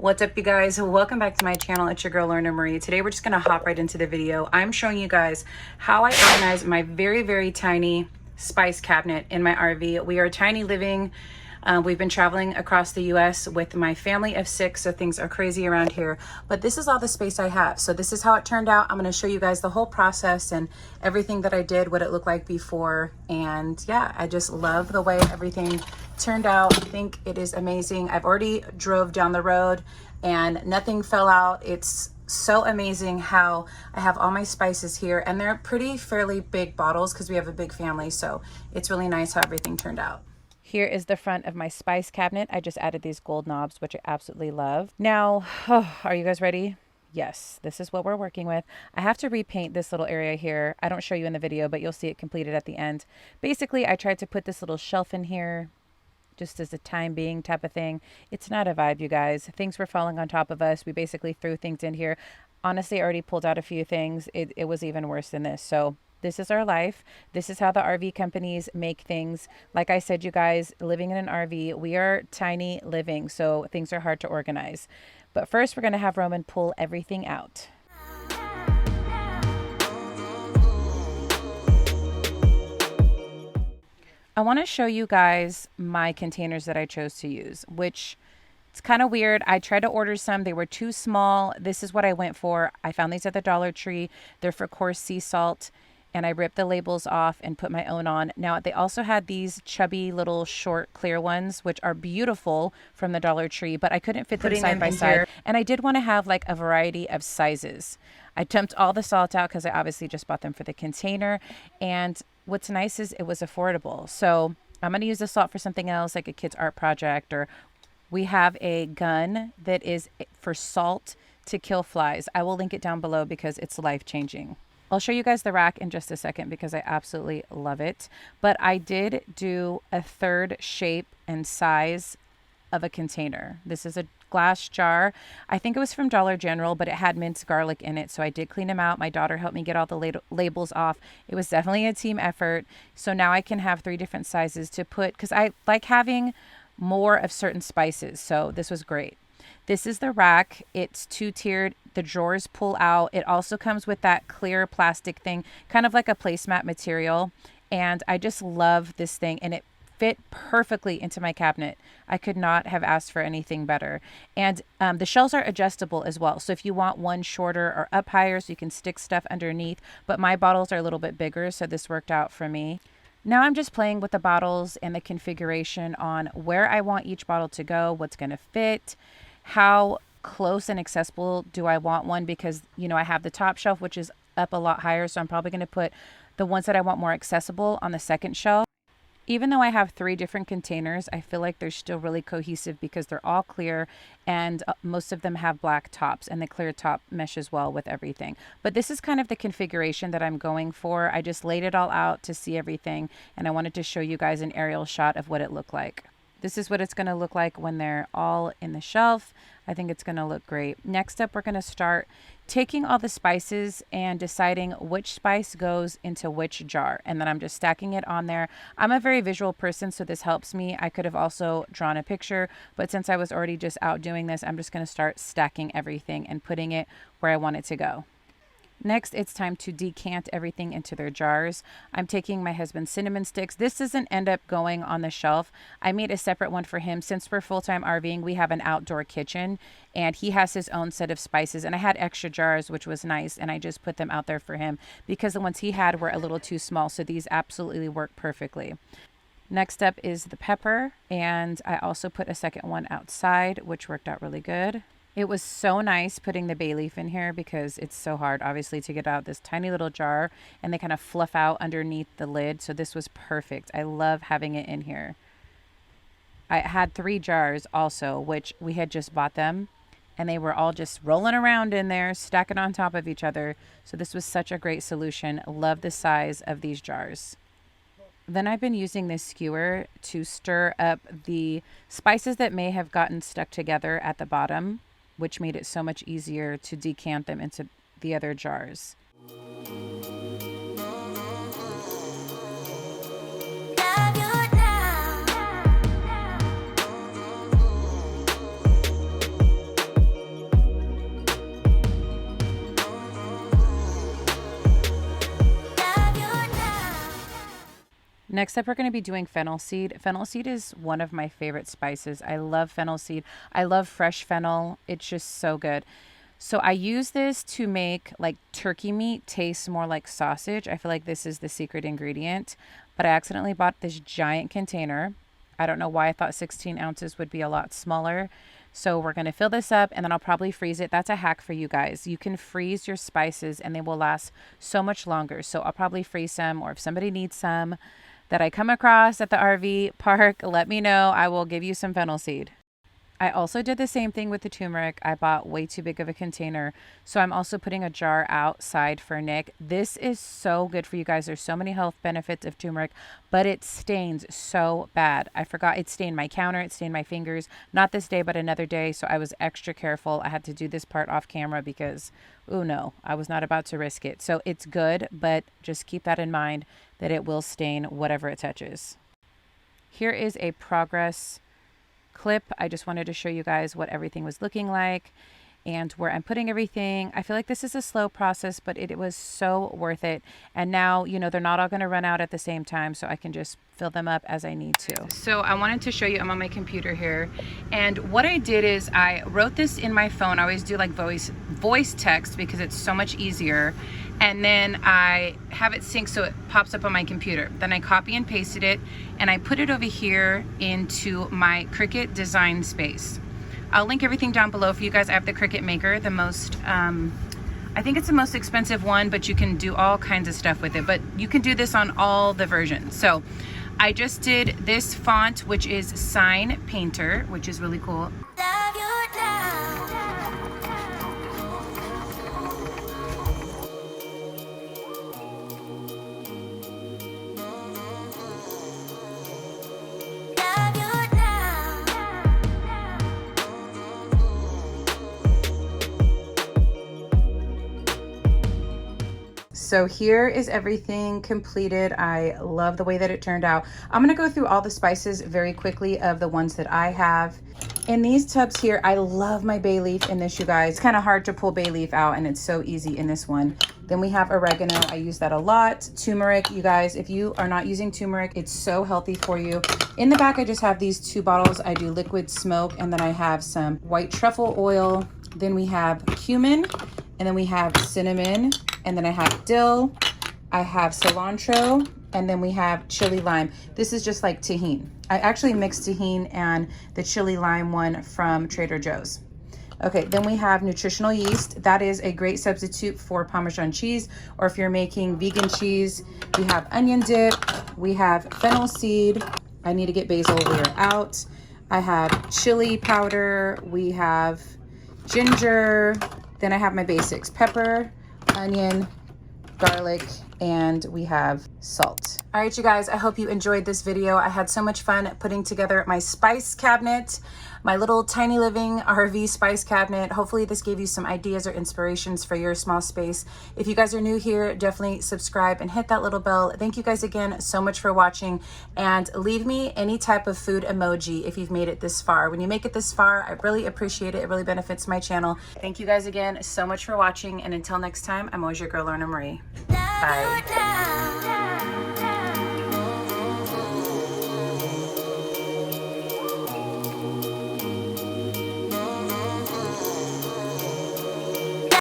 What's up, you guys? Welcome back to my channel. It's your girl Lorna Marie. Today we're just gonna hop right into the video. I'm showing you guys how I organize my very tiny spice cabinet in my RV. We are tiny living. We've been traveling across the US with my family of 6, so things are crazy around here. But this is all the space I have. So this is how it turned out. I'm gonna show you guys the whole process and everything that I did, what it looked like before. And yeah, I just love the way everything turned out. I think it is amazing. I've already drove down the road and nothing fell out. It's so amazing how I have all my spices here, and they're fairly big bottles because we have a big family. So it's really nice how everything turned out. Here is the front of my spice cabinet. I just added these gold knobs, which I absolutely love. Now, are you guys ready? Yes, this is what we're working with. I have to repaint this little area here. I don't show you in the video, but you'll see it completed at the end. Basically, I tried to put this little shelf in here just as a time being type of thing. It's not a vibe, you guys. Things were falling on top of us. We basically threw things in here. Honestly, I already pulled out a few things. It was even worse than this. So this is our life. This is how the RV companies make things. Like I said, you guys, living in an RV, we are tiny living, so things are hard to organize. But first, we're going to have Roman pull everything out. I want to show you guys my containers that I chose to use, which it's kind of weird. I tried to order some. They were too small. This is what I went for. I found these at the Dollar Tree. They're for coarse sea salt. And I ripped the labels off and put my own on. Now, they also had these chubby little short clear ones, which are beautiful from the Dollar Tree, but I couldn't fit them side by side. And I did want to have like a variety of sizes. I dumped all the salt out because I obviously just bought them for the container. And what's nice is it was affordable. So I'm going to use the salt for something else, like a kid's art project, or we have a gun that is for salt to kill flies. I will link it down below because it's life-changing. I'll show you guys the rack in just a second because I absolutely love it. But I did do a third shape and size of a container. This is a glass jar. I think it was from Dollar General, but it had minced garlic in it. So I did clean them out. My daughter helped me get all the labels off. It was definitely a team effort. So now I can have 3 different sizes to put, because I like having more of certain spices. So this was great. This is the rack. It's 2-tiered. The drawers pull out. It also comes with that clear plastic thing, kind of like a placemat material. And I just love this thing, and it fit perfectly into my cabinet. I could not have asked for anything better. And the shelves are adjustable as well. So if you want one shorter or up higher, so you can stick stuff underneath. But my bottles are a little bit bigger, so this worked out for me. Now I'm just playing with the bottles and the configuration on where I want each bottle to go, what's going to fit, how close and accessible do I want one, because you know I have the top shelf, which is up a lot higher, so I'm probably going to put the ones that I want more accessible on the second shelf. Even though I have 3 different containers, I feel like they're still really cohesive because they're all clear, and most of them have black tops, and the clear top meshes well with everything. But this is kind of the configuration that I'm going for. I just laid it all out to see everything, and I wanted to show you guys an aerial shot of what it looked like. This is what it's going to look like when they're all in the shelf. I think it's going to look great. Next up, we're going to start taking all the spices and deciding which spice goes into which jar. And then I'm just stacking it on there. I'm a very visual person, so this helps me. I could have also drawn a picture, but since I was already just out doing this, I'm just going to start stacking everything and putting it where I want it to go. Next, it's time to decant everything into their jars. I'm taking my husband's cinnamon sticks. This doesn't end up going on the shelf. I made a separate one for him. Since we're full-time RVing, we have an outdoor kitchen, and he has his own set of spices. And I had extra jars, which was nice, and I just put them out there for him because the ones he had were a little too small, so these absolutely work perfectly. Next up is the pepper, and I also put a second one outside, which worked out really good. It was so nice putting the bay leaf in here because it's so hard, obviously, to get out this tiny little jar, and they kind of fluff out underneath the lid. So this was perfect. I love having it in here. I had 3 jars also, which we had just bought them, and they were all just rolling around in there, stacking on top of each other. So this was such a great solution. Love the size of these jars. Then I've been using this skewer to stir up the spices that may have gotten stuck together at the bottom, which made it so much easier to decant them into the other jars. Next up, we're going to be doing fennel seed. Fennel seed is one of my favorite spices. I love fennel seed. I love fresh fennel. It's just so good. So I use this to make like turkey meat taste more like sausage. I feel like this is the secret ingredient, but I accidentally bought this giant container. I don't know why I thought 16 ounces would be a lot smaller. So we're going to fill this up and then I'll probably freeze it. That's a hack for you guys. You can freeze your spices and they will last so much longer. So I'll probably freeze some, or if somebody needs some that I come across at the RV park, let me know. I will give you some fennel seed. I also did the same thing with the turmeric. I bought way too big of a container. So I'm also putting a jar outside for Nick. This is so good for you guys. There's so many health benefits of turmeric, but it stains so bad. I forgot it stained my counter. It stained my fingers. Not this day, but another day. So I was extra careful. I had to do this part off camera because, oh no, I was not about to risk it. So it's good, but just keep that in mind that it will stain whatever it touches. Here is a progress clip. I just wanted to show you guys what everything was looking like and where I'm putting everything. I feel like this is a slow process, but it was so worth it. And now, you know, they're not all going to run out at the same time, so I can just fill them up as I need to. So I wanted to show you, I'm on my computer here, and what I did is I wrote this in my phone. I always do like voice text because it's so much easier. And then I have it sync so it pops up on my computer. Then I copy and pasted it and I put it over here into my Cricut design space. I'll link everything down below for you guys. I have the Cricut Maker, the most, I think it's the most expensive one, but you can do all kinds of stuff with it. But you can do this on all the versions. So I just did this font, which is Sign Painter, which is really cool. So here is everything completed. I love the way that it turned out. I'm gonna go through all the spices very quickly of the ones that I have. In these tubs here, I love my bay leaf in this, you guys. It's kind of hard to pull bay leaf out and it's so easy in this one. Then we have oregano. I use that a lot. Turmeric, you guys, if you are not using turmeric, it's so healthy for you. In the back, I just have these 2 bottles. I do liquid smoke, and then I have some white truffle oil. Then we have cumin, and then we have cinnamon, and then I have dill, I have cilantro, and then we have chili lime. This is just like tahini. I actually mixed tahini and the chili lime one from Trader Joe's. Okay, then we have nutritional yeast. That is a great substitute for Parmesan cheese, or if you're making vegan cheese. We have onion dip, we have fennel seed. I need to get basil, we are out. I have chili powder, we have ginger, then I have my basics, pepper, onion, garlic, and we have salt. All right, you guys, I hope you enjoyed this video. I had so much fun putting together my spice cabinet, my little tiny living RV spice cabinet. Hopefully this gave you some ideas or inspirations for your small space. If you guys are new here, definitely subscribe and hit that little bell. Thank you guys again so much for watching, and leave me any type of food emoji if you've made it this far. When you make it this far, I really appreciate it. It really benefits my channel. Thank you guys again so much for watching, and until next time, I'm always your girl, Lorna Marie. Bye.